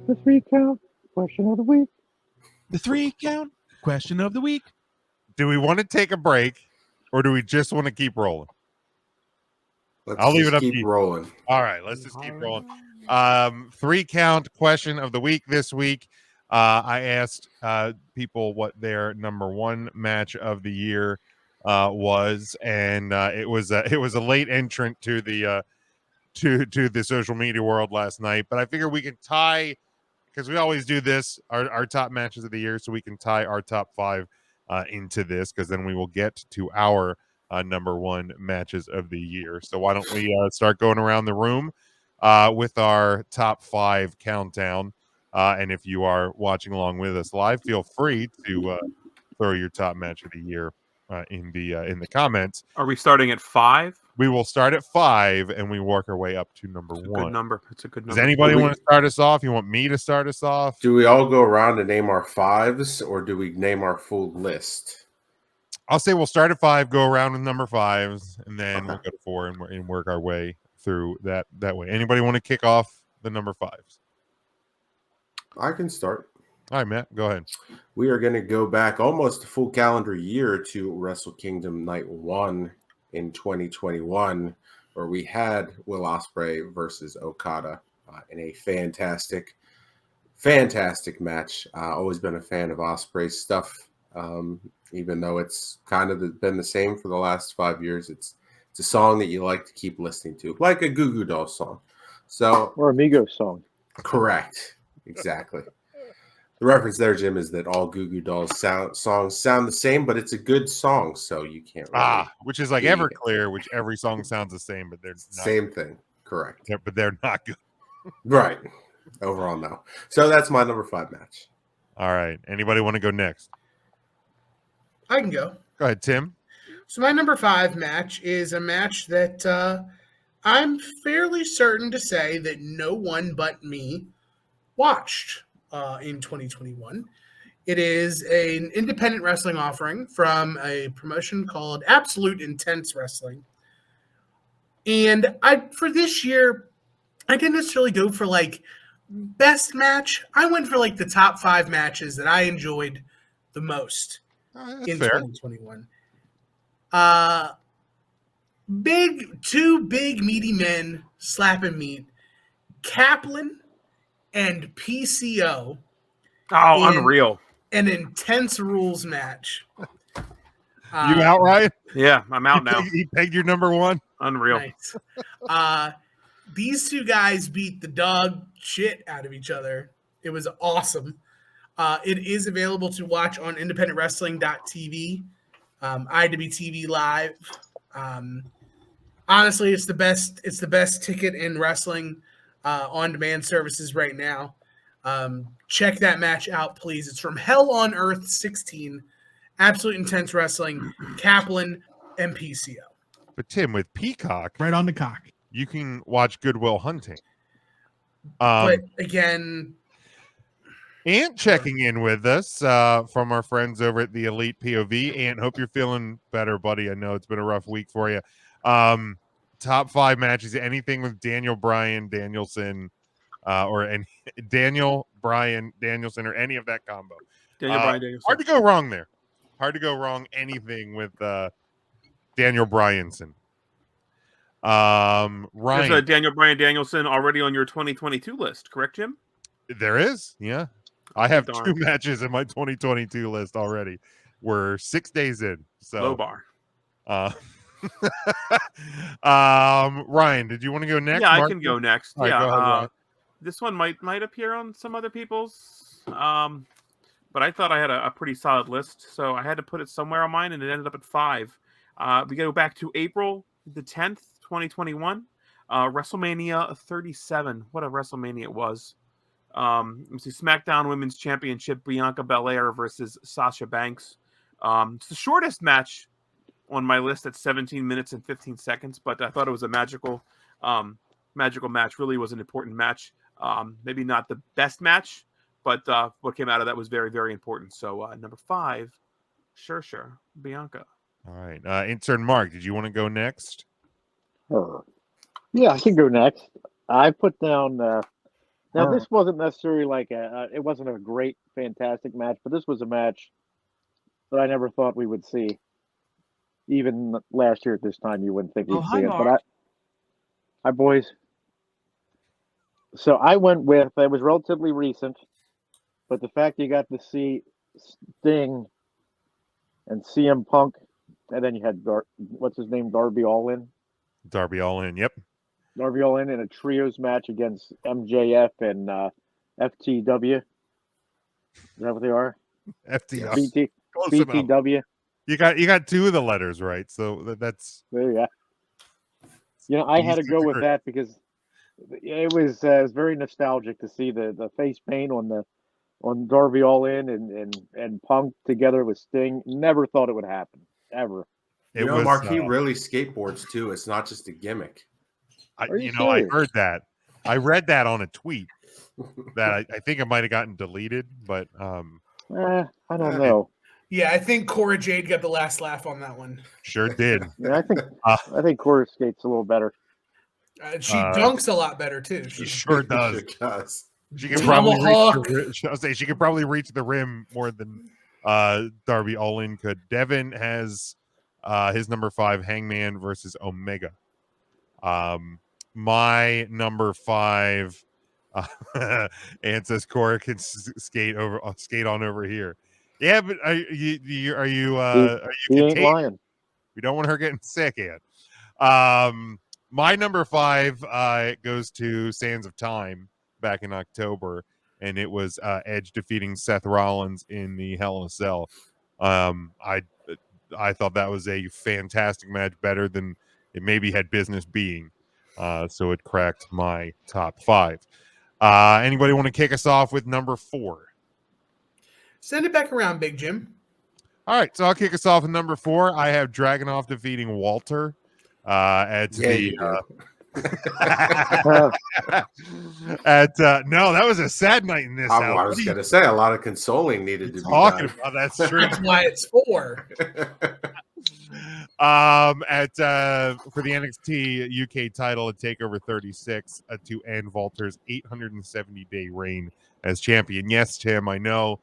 The 3 count question of the week. The 3 count question of the week. Do we want to take a break, or do we just want to keep rolling? I'll leave it up to you. Rolling. All right, let's just keep rolling. 3 count question of the week this week. I asked people what their number one match of the year was, and it was a late entrant to the to the social media world last night. But I figure we can tie, because we always do this, our top matches of the year, so we can tie our top five into this, because then we will get to our number one matches of the year. So why don't we start going around the room with our top five countdown? And if you are watching along with us live, feel free to throw your top match of the year in the comments. Are we starting at 5? We will start at 5, and we work our way up to number It's a 1. good number. It's a good number. Does anybody want to start us off? You want me to start us off? Do we all go around and name our fives, or do we name our full list? I'll say we'll start at 5, go around with number 5s, and then we'll go to 4 and work our way through that way. Anybody want to kick off the number 5s? I can start. All right, Matt, go ahead. We are going to go back almost a full calendar year to Wrestle Kingdom Night 1 in 2021, where we had Will Osprey versus Okada in a fantastic match. Always been a fan of Osprey's stuff, even though it's kind of been the same for the last 5 years. It's a song that you like to keep listening to, like a Goo Goo Dolls song. Or Amigos song. Correct. Exactly. The reference there, Jim, is that all Goo Goo Dolls songs sound the same, but it's a good song, so you can't. Really which is like Everclear, which every song sounds the same, but they're not, same thing. Correct. But they're not good. Right. Overall, no. So that's my number 5 match. All right. Anybody want to go next? I can go. Go ahead, Tim. So my number 5 match is a match that I'm fairly certain to say that no one but me watched in 2021. It is an independent wrestling offering from a promotion called Absolute Intense Wrestling. And for this year, I didn't necessarily go for like best match. I went for like the top 5 matches that I enjoyed the most in fair. 2021. Two big meaty men slapping meat. Kaplan and PCO. Oh, unreal. An intense rules match. You out, Ryan? Yeah, I'm out now. He pegged your number 1? Unreal. Nice. These two guys beat the dog shit out of each other. It was awesome. It is available to watch on independentwrestling.tv, IWTV Live. Honestly, it's the best ticket in wrestling on-demand services right now. Check that match out, please. It's from Hell on Earth 16, Absolute Intense Wrestling, Kaplan, and PCO. But Tim, with Peacock, right on the cock, you can watch Goodwill Hunting. But again, Ant checking in with us from our friends over at the Elite POV. Ant, hope you're feeling better, buddy. I know it's been a rough week for you. Top 5 matches, anything with Daniel Bryan, Danielson, or any Daniel Bryan, Danielson, or any of that combo. Bryan, Danielson. Hard to go wrong there. Hard to go wrong anything with Daniel Bryanson. Ryan. There's a Daniel Bryan Danielson already on your 2022 list, correct, Jim? There is, yeah. I have Darn. 2 matches in my 2022 list already. We're 6 days in. So Low bar. Ryan, did you want to go next? Yeah, I can go next. All right, yeah, go ahead, Ryan. This one might appear on some other people's, but I thought I had a pretty solid list, so I had to put it somewhere on mine, and it ended up at 5. We go back to April the 10th, 2021, WrestleMania 37. What a WrestleMania it was. Let's see, SmackDown Women's Championship, Bianca Belaire versus Sasha Banks. It's the shortest match on my list at 17 minutes and 15 seconds, but I thought it was a magical match. Really was an important match. Maybe not the best match, but what came out of that was very, very important. So number 5, sure, Bianca. All right. Intern Mark, did you want to go next? Yeah, I can go next. I put down Now, this wasn't necessarily like it wasn't a great, fantastic match, but this was a match that I never thought we would see. Even last year at this time, you wouldn't think you'd see it. Mark. Hi, boys. So I went with, it was relatively recent, but the fact you got to see Sting and CM Punk, and then you had, what's his name, Darby Allin? Darby Allin, yep. Darby Allin in a trios match against MJF and FTW. Is that what they are? FTW. BTW. You got two of the letters right, so that's there. You go. I had to go with that because it was very nostalgic to see the face paint on Darby Allin and Punk together with Sting. Never thought it would happen ever. Mark, he really skateboards too. It's not just a gimmick. I heard that. I read that on a tweet that I think it might have gotten deleted, but I don't know. Yeah, I think Cora Jade got the last laugh on that one. Sure did. Yeah, I think Cora skates a little better. She dunks a lot better too. She sure does. She does. She can probably reach the rim more than Darby Allin could. Devin has his number 5, Hangman versus Omega. My number 5, and says Cora can skate on over here. Yeah, but are you he ain't lying. We don't want her getting sick yet. My number 5 goes to Sands of Time back in October, and it was Edge defeating Seth Rollins in the Hell in a Cell. I thought that was a fantastic match, better than it maybe had business being. So it cracked my top 5. Anybody want to kick us off with number 4? Send it back around, Big Jim. All right, so I'll kick us off with number 4. I have Dragunov defeating Walter at the no, that was a sad night in this. I was going to say a lot of consoling needed to be talking done. about. That's true. That's why it's 4. For the NXT UK title at Takeover 36 to end Walter's 870-day reign as champion. Yes, Tim, I know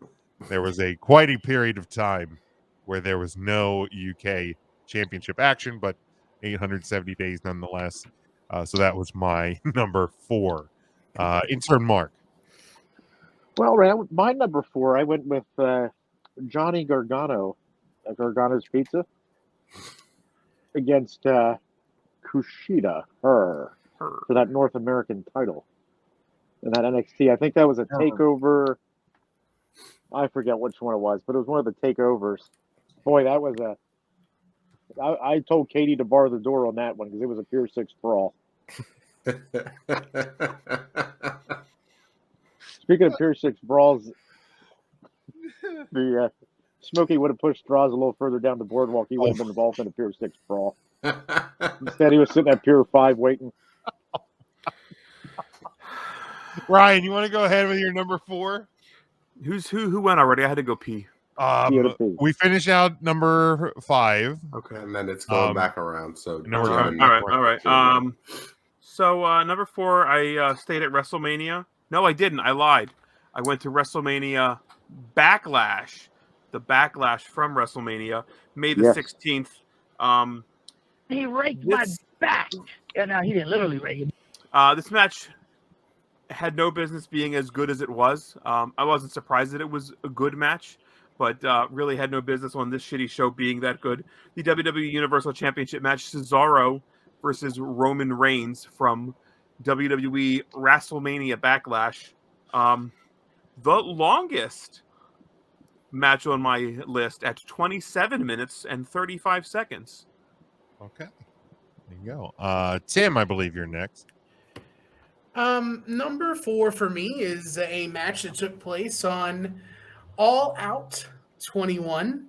there was quite a period of time where there was no UK championship action, but 870 days nonetheless. So that was my number 4. Intern Mark. Well, my number 4, I went with Johnny Gargano at Gargano's Pizza against Kushida, for that North American title in that NXT. I think that was a takeover. I forget which one it was, but it was one of the takeovers. Boy, that was I told Katie to bar the door on that one because it was a pure 6 brawl. Speaking of pure 6 brawls, the Smokey would have pushed Straws a little further down the boardwalk. He would have been involved in a pure 6 brawl. Instead, he was sitting at pure 5 waiting. Ryan, you want to go ahead with your number 4? Who went already? I had to go pee. We finish out number 5. Okay, and then it's going back around. So all right. So number 4, I stayed at WrestleMania. No, I didn't. I lied. I went to WrestleMania Backlash. The Backlash from WrestleMania, May the 16th. He raked my back. Yeah, no, he didn't literally rake it. This match had no business being as good as it was. I wasn't surprised that it was a good match, but really had no business on this shitty show being that good. The WWE Universal Championship match, Cesaro versus Roman Reigns from WWE WrestleMania Backlash. The longest match on my list at 27 minutes and 35 seconds. Okay. There you go. Tim, I believe you're next. Number 4 for me is a match that took place on All Out 21.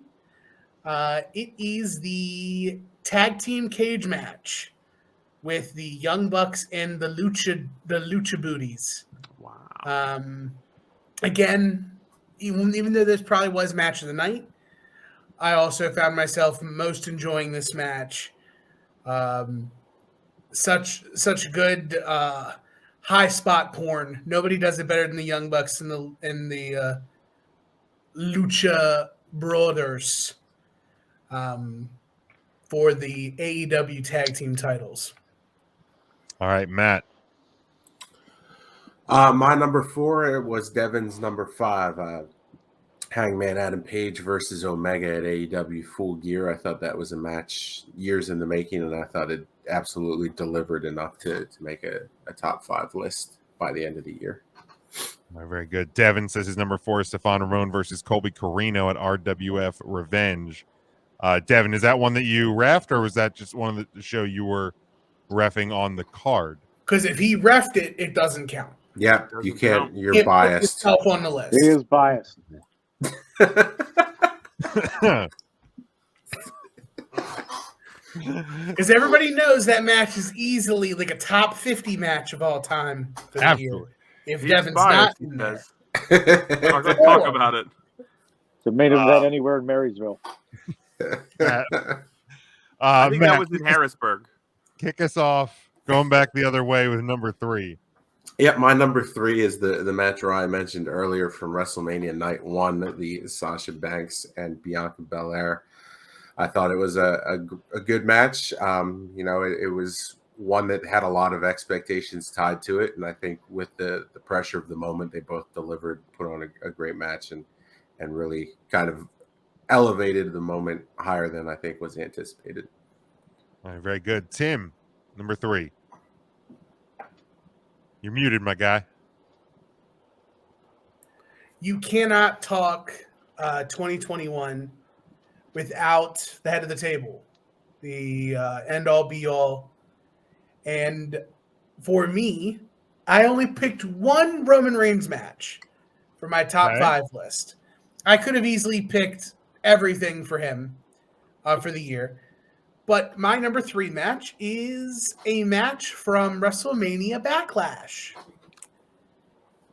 It is the tag team cage match with the Young Bucks and the Lucha Booties. Wow. Again, even though this probably was match of the night, I also found myself most enjoying this match. Such good high spot porn. Nobody does it better than the Young Bucks and the Lucha Brothers for the AEW tag team titles. All right, Matt. My number 4 was Devin's number 5. Hangman Adam Page versus Omega at AEW Full Gear. I thought that was a match years in the making, and I thought it absolutely delivered enough to make a top 5 list by the end of the year. All right, very good. Devin says his number 4 is Stefan Ramon versus Colby Carino at RWF Revenge. Devin, is that one that you reffed, or was that just one of the show you were reffing on the card? Because if he reffed it, it doesn't count. Yeah, you can't. You're Can't put biased. yourself on the list. He is biased. Because everybody knows that match is easily like a top 50 match of all time for the Absolutely. year. If He's Devin's biased, not he in there. says. Let's talk about it. The main event anywhere in Marysville. I think that Matt, was in Harrisburg. kick us off, going back the other way with number 3. Yep, my number 3 is the match I mentioned earlier from WrestleMania Night 1, the Sasha Banks and Bianca Belaire. I thought it was a good match. It was one that had a lot of expectations tied to it, and I think with the pressure of the moment, they both delivered, put on a great match, and really kind of elevated the moment higher than I think was anticipated. All right, very good. Tim, number 3. You're muted, my guy. You cannot talk 2021 without the head of the table, the end-all, be-all. And for me, I only picked one Roman Reigns match for my top 5 list. I could have easily picked everything for him for the year. But my number 3 match is a match from WrestleMania Backlash.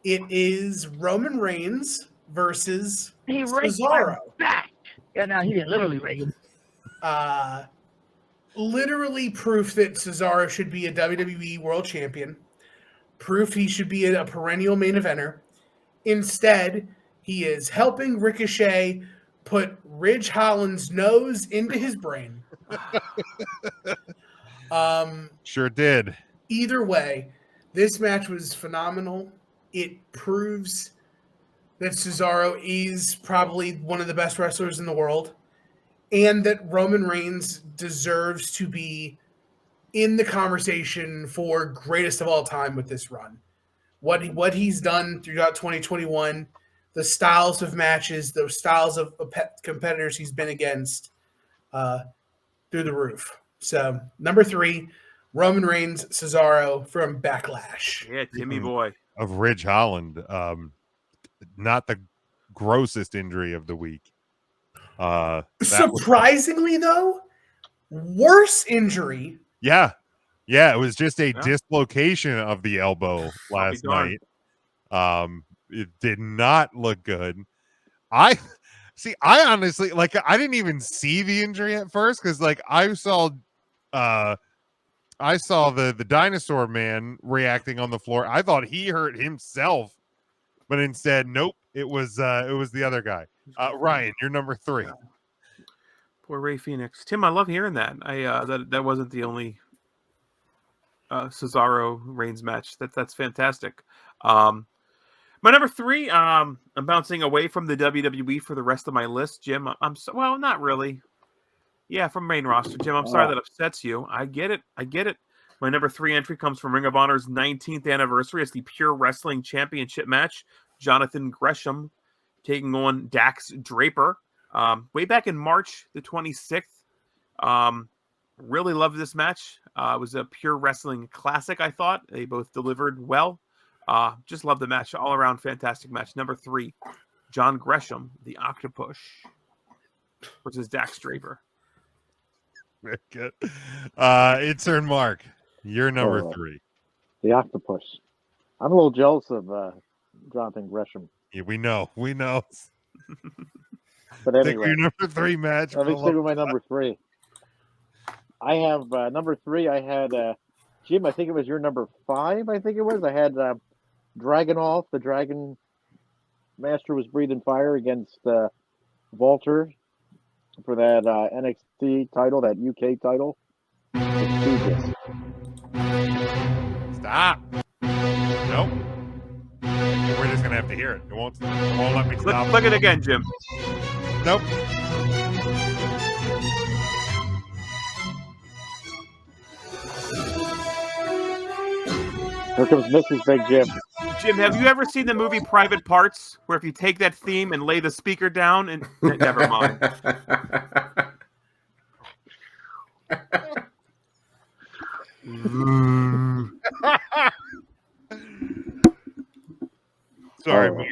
It is Roman Reigns versus He raked Cesaro. my back. Yeah, no, he didn't literally rake it. Literally proof that Cesaro should be a WWE World Champion. Proof he should be a perennial main eventer. Instead, he is helping Ricochet put Ridge Holland's nose into his brain. Sure did. Either way, this match was phenomenal. It proves that Cesaro is probably one of the best wrestlers in the world, and that Roman Reigns deserves to be in the conversation for greatest of all time with this run. What he's done throughout 2021, the styles of matches, the styles of competitors he's been against, through the roof. So, number 3, Roman Reigns, Cesaro from Backlash. Yeah, Timmy boy. Of Ridge Holland. Not the grossest injury of the week. Surprisingly, though, worse injury. Yeah. It was just a dislocation of the elbow last night. It did not look good. I honestly, I didn't even see the injury at first because I saw the dinosaur man reacting on the floor. I thought he hurt himself, but instead, nope, it was the other guy. Ryan, you're number 3. Poor Ray Phoenix. Tim, I love hearing that. That wasn't the only Cesaro Reigns match. That's fantastic. My number 3, I'm bouncing away from the WWE for the rest of my list. Jim, well, not really. Yeah, from main roster. Jim, I'm sorry that upsets you. I get it. My number 3 entry comes from Ring of Honor's 19th anniversary. It's the Pure Wrestling Championship match. Jonathan Gresham taking on Dax Draper. Way back in March the 26th. Really loved this match. It was a Pure Wrestling classic, I thought. They both delivered well. Just love the match. All around fantastic match. Number 3, John Gresham, the Octopus versus Dax Draper. Very good. Intern Mark, you're number 3. The Octopus. I'm a little jealous of Jonathan Gresham. Yeah, we know. But anyway, your number 3 match. Let me stick with my number 3. I have number 3. I had Jim, I think it was your number 5. I think it was. I had Dragon off. The Dragon Master was breathing fire against Walter for that NXT title, that UK title. Stop. Nope. We're just gonna have to hear it. It won't let me stop. Click it again, Jim. Nope. Here comes Mrs. Big Jim. Jim, have you ever seen the movie Private Parts, where if you take that theme and lay the speaker down and never mind. Sorry, Oh. Mark.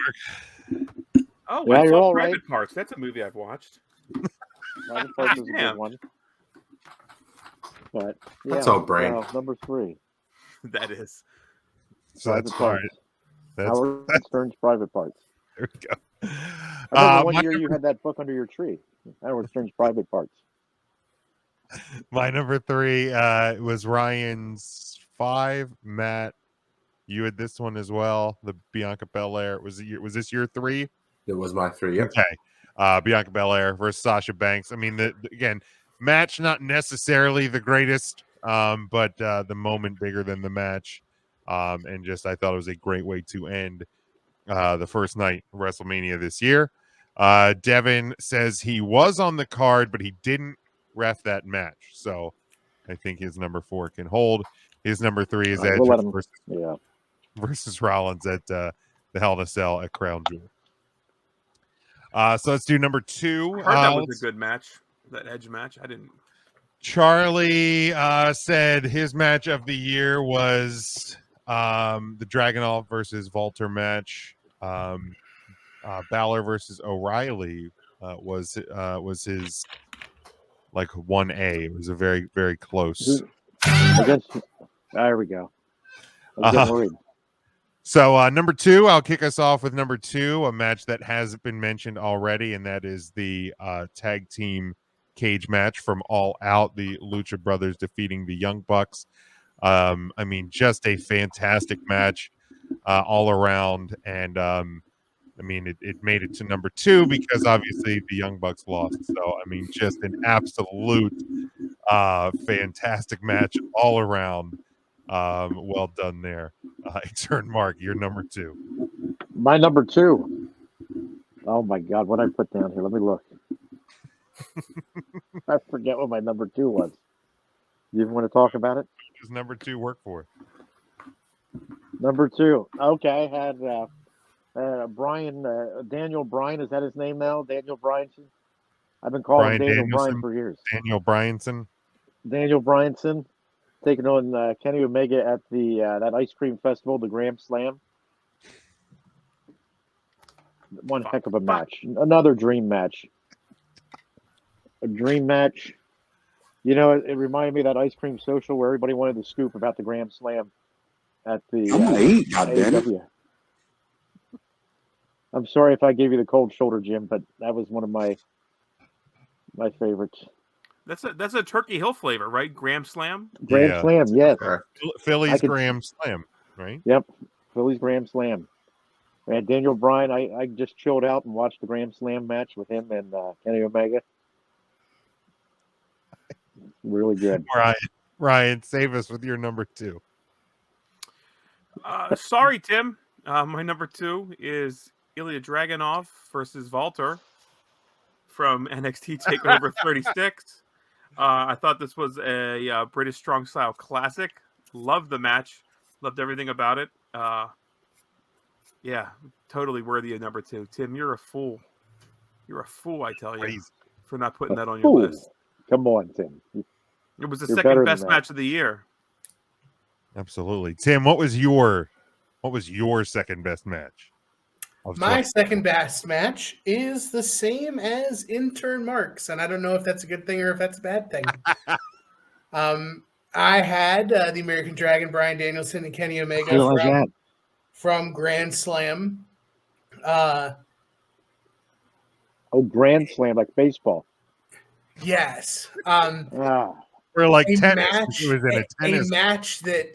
Oh, Yeah, I you're saw all Private right. Parts. That's a movie I've watched. Private Parts is a Damn. good one. But yeah, That's all brain. so, number 3. That is. So that's Private all right. Parts. That's Howard Stern's Private Parts. there we go. I remember one my, year you had that book under your tree. Howard Stern's Private Parts. my number 3 was Ryan's 5. Matt, you had this one as well. The Bianca Belaire. Was this your 3? It was my 3. Yep. Okay. Bianca Belaire versus Sasha Banks. I mean, again, match not necessarily the greatest, but the moment bigger than the match. And just I thought it was a great way to end the first night of WrestleMania this year. Devin says he was on the card, but he didn't ref that match. So I think his number 4 can hold. His number 3 is Edge We'll let him, versus Rollins at the Hell in a Cell at Crown Jewel. So let's do number 2. I heard that was a good match. That Edge match. I didn't. Charlie said his match of the year was the Dragunov versus Walter match. Balor versus O'Reilly was his like 1A. It was a very, very close. I guess there we go. I was getting worried. So number 2, I'll kick us off with number 2, a match that has been mentioned already, and that is the tag team cage match from All Out, the Lucha Brothers defeating the Young Bucks. I mean, just a fantastic match all around, and I mean, it made it to number 2 because obviously the Young Bucks lost. So I mean, just an absolute fantastic match all around. Well done there. Turn Mark, you're number 2. My number 2. Oh my God, what I put down here? Let me look. I forget what my number 2 was. You even want to talk about it? Does number 2 work for? Number 2. Okay, I had Brian, Daniel Bryan. Is that his name now? Daniel Bryanson. I've been calling him Daniel Bryan for years. Daniel Bryanson. Daniel Bryanson taking on Kenny Omega at the that ice cream festival, the Grand Slam. One heck of a match. Another dream match. A dream match. You know, it reminded me of that ice cream social where everybody wanted to scoop about the Grand Slam at the I'm gonna eat, goddammit. AEW. I'm sorry if I gave you the cold shoulder, Jim, but that was one of my favorites. That's a Turkey Hill flavor, right? Graham Slam. Grand Slam, yes. Philly's Graham Slam, right? Yep, Philly's Grand Slam. And Daniel Bryan, I just chilled out and watched the Grand Slam match with him and Kenny Omega. Really good. Ryan, save us with your number 2. Sorry, Tim. My number 2 is Ilya Dragunov versus Walter from NXT TakeOver 36. I thought this was a British Strong Style classic. Loved the match. Loved everything about it. Yeah, totally worthy of number 2. Tim, you're a fool. You're a fool, I tell you, for not putting that on your list. Come on, Tim. It was the You're second best match of the year. Absolutely. Tim, what was your second best match? My second best match is the same as intern Mark's, and I don't know if that's a good thing or if that's a bad thing. I had the American Dragon, Bryan Danielson, and Kenny Omega from Grand Slam. Grand Slam, like baseball. Yes. We're like a tennis. match, It was in a tennis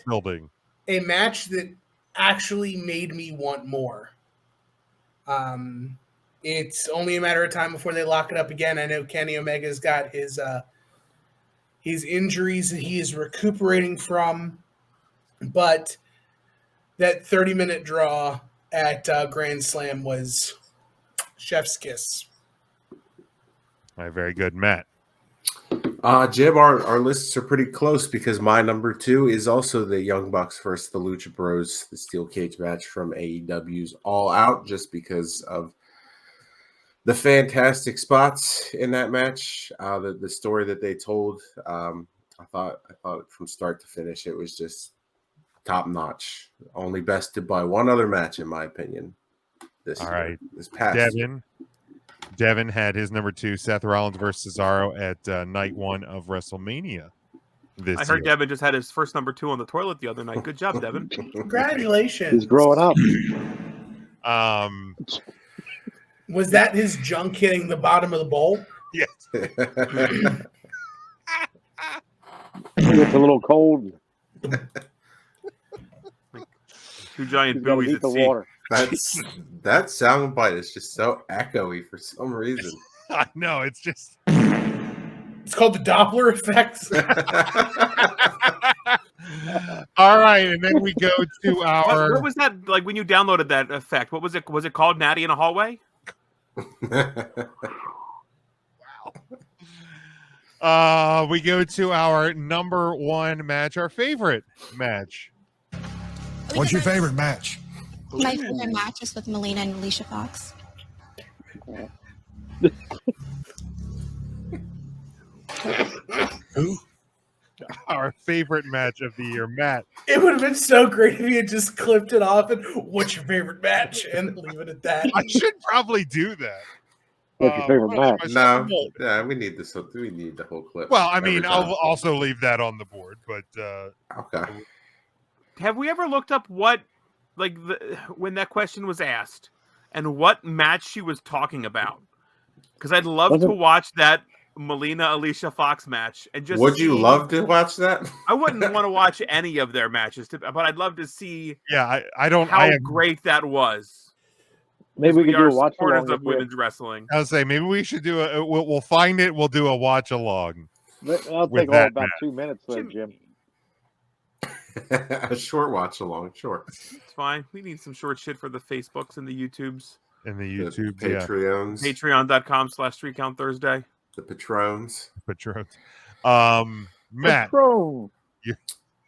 building. A match that actually made me want more. It's only a matter of time before they lock it up again. I know Kenny Omega's got his injuries that he is recuperating from, but that 30-minute draw at Grand Slam was chef's kiss. All right, very good, Matt. Jim, our lists are pretty close because my number 2 is also the Young Bucks versus the Lucha Bros, the steel cage match from AEW's All Out, just because of the fantastic spots in that match, the story that they told. I thought from start to finish it was just top notch. Only bested by one other match, in my opinion. This past year. Devin had his number 2, Seth Rollins versus Cesaro at night 1 of WrestleMania. I heard Devin just had his first number 2 on the toilet the other night. Good job, Devin. Congratulations. He's growing up. Was that his junk hitting the bottom of the bowl? Yes. It's a little cold. Two giant He's gotta buoys heat at the sea. water. That soundbite is just so echoey for some reason. I know, it's just It's called the Doppler effect. all right, and then we go to our What was that like when you downloaded that effect? What was it? Was it called Natty in a Hallway? we go to our number 1 match, our favorite match. What's your favorite match? My favorite match is with Melina and Alicia Fox. Who? Our favorite match of the year, Matt. It would have been so great if you had just clipped it off and what's your favorite match and leave it at that. I should probably do that. What's your favorite match? No, yeah, we need this. We need the whole clip. Well, I every mean, time. I'll also leave that on the board, but Okay. Have we ever looked up what, like, when that question was asked, and what match she was talking about? Because I'd love to watch that Melina Alicia Fox match and just. Would you love to watch that? I wouldn't want to watch any of their matches, but I'd love to see. Yeah, I don't. How great that was. Maybe we could do a watch supporters along of women's wrestling. I would say maybe we should do a. We'll find it. We'll do a watch along. I'll take all about 2 minutes, though, Jim. A short watch along, sure. It's fine. We need some short shit for the Facebooks and the YouTubes. And the YouTube, the Patreons. Yeah. Patreon.com/3Count Thursday. The Patrons. Matt, Patron.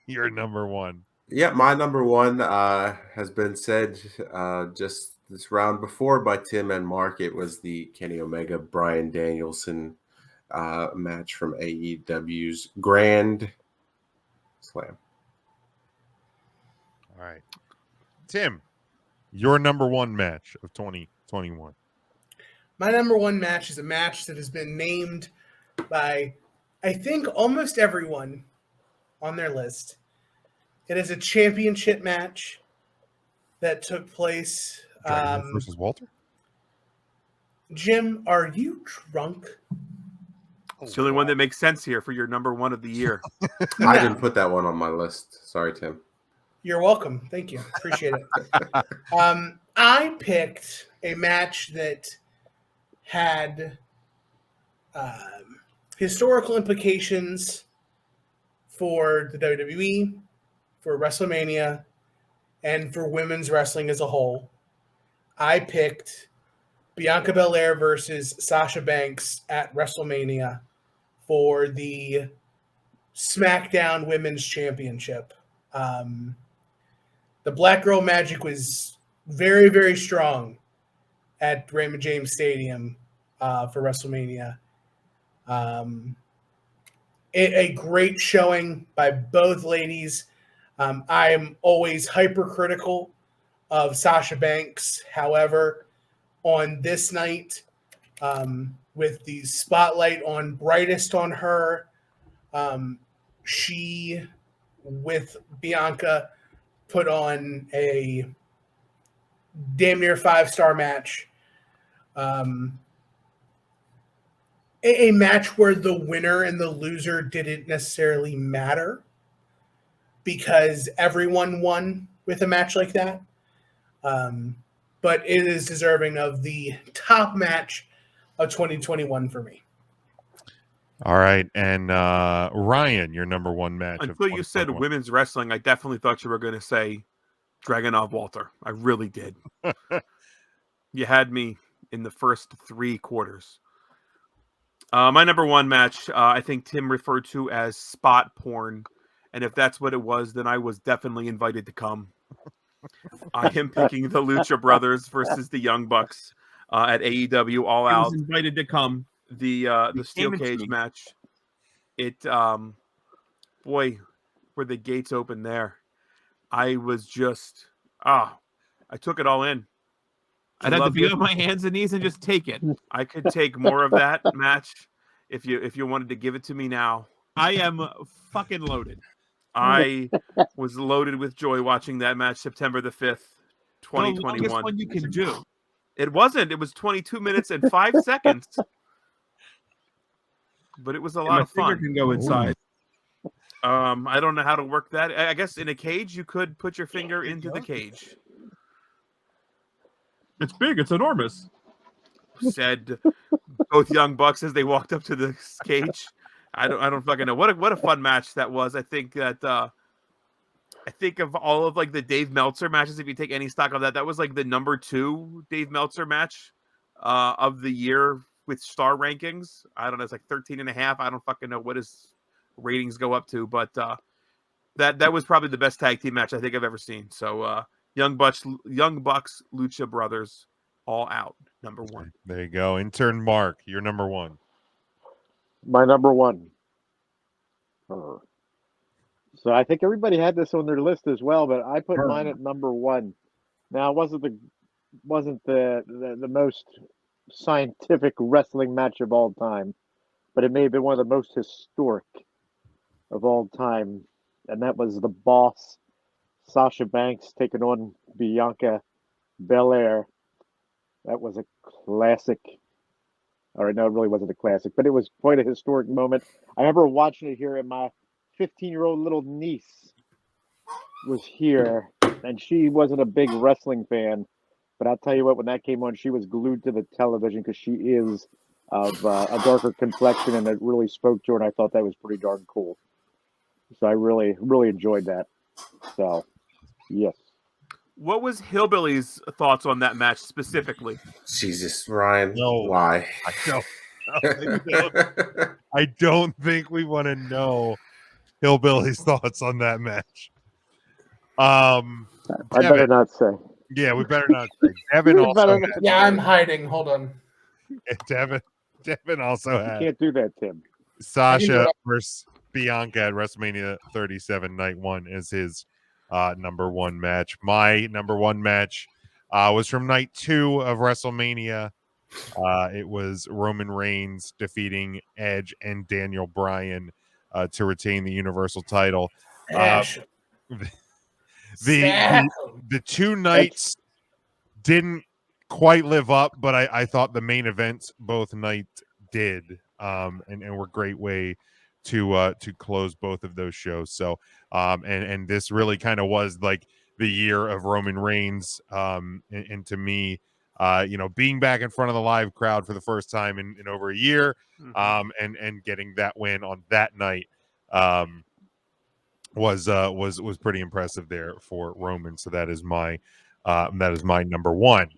you're number 1. Yeah, my number 1 has been said just this round before by Tim and Mark. It was the Kenny Omega Bryan Danielson match from AEW's Grand Slam. All right, Tim, your number 1 match of 2021. My number 1 match is a match that has been named by, I think, almost everyone on their list. It is a championship match that took place. Versus Walter? Jim, are you drunk? It's the only one that makes sense here for your number 1 of the year. I didn't put that one on my list. Sorry, Tim. You're welcome. Thank you. Appreciate it. I picked a match that had historical implications for the WWE, for WrestleMania, and for women's wrestling as a whole. I picked Bianca Belaire versus Sasha Banks at WrestleMania for the SmackDown Women's Championship. The Black Girl Magic was very, very strong at Raymond James Stadium for WrestleMania. A great showing by both ladies. I am always hypercritical of Sasha Banks. However, on this night, with the spotlight on brightest on her, she, with Bianca, put on a damn near 5-star match. a match where the winner and the loser didn't necessarily matter because everyone won with a match like that. But it is deserving of the top match of 2021 for me. All right, and Ryan, your number one match. Until you said women's wrestling, I definitely thought you were going to say Dragunov Walter. I really did. You had me in the first 3 quarters. My number one match, I think Tim referred to as spot porn. And if that's what it was, then I was definitely invited to come. I am picking the Lucha Brothers versus the Young Bucks at AEW All Out. I was invited to come. The steel cage match. It, boy, were the gates open there. I was just, I took it all in. I'd have to be on my hands and knees and just take it. I could take more of that match if you wanted to give it to me now. I am fucking loaded. I was loaded with joy watching that match September the 5th, 2021. The longest one you can do. It wasn't. It was 22 minutes and 5 seconds. But it was a lot of fun. Can go inside. I don't know how to work that. I guess in a cage you could put your finger into the cage. It's big. It's enormous. Said both Young Bucks as they walked up to the cage. I don't fucking know. What a fun match that was. I think that I think of all of like the Dave Meltzer matches. If you take any stock of that, that was like the number 2 Dave Meltzer match of the year with star rankings. I don't know. It's like 13.5. I don't fucking know what his ratings go up to, but that was probably the best tag team match I think I've ever seen. So Young Bucks, Lucha Brothers, All Out, number 1. There you go. Intern Mark, you're number 1. My number 1. So I think everybody had this on their list as well, but I put mine at number 1. Now, it wasn't the most scientific wrestling match of all time, but it may have been one of the most historic of all time, and that was the Boss Sasha Banks taking on Bianca Belaire. That was a classic. All right, no, it really wasn't a classic, but it was quite a historic moment. I remember watching it here, and my 15-year-old little niece was here, and she wasn't a big wrestling fan, but I'll tell you what, when that came on, she was glued to the television because she is of a darker complexion, and it really spoke to her, and I thought that was pretty darn cool. So I really, really enjoyed that. So, yes. What was Hillbilly's thoughts on that match specifically? Jesus, Ryan. No, why? I don't think we want to know Hillbilly's thoughts on that match. I better not say. Yeah, we better not say. Devin also. Yeah, I'm hiding. Hold on. Devin also had. You can't do that, Tim. Sasha versus Bianca at WrestleMania 37 Night 1 is his number 1 match. My number 1 match was from Night 2 of WrestleMania. It was Roman Reigns defeating Edge and Daniel Bryan to retain the Universal title. The 2 nights didn't quite live up, but I thought the main events both nights did, and were a great way to close both of those shows. So and this really kind of was like the year of Roman Reigns, and to me, being back in front of the live crowd for the first time in over a year, and getting that win on that night was pretty impressive there for Roman. So that is my number 1.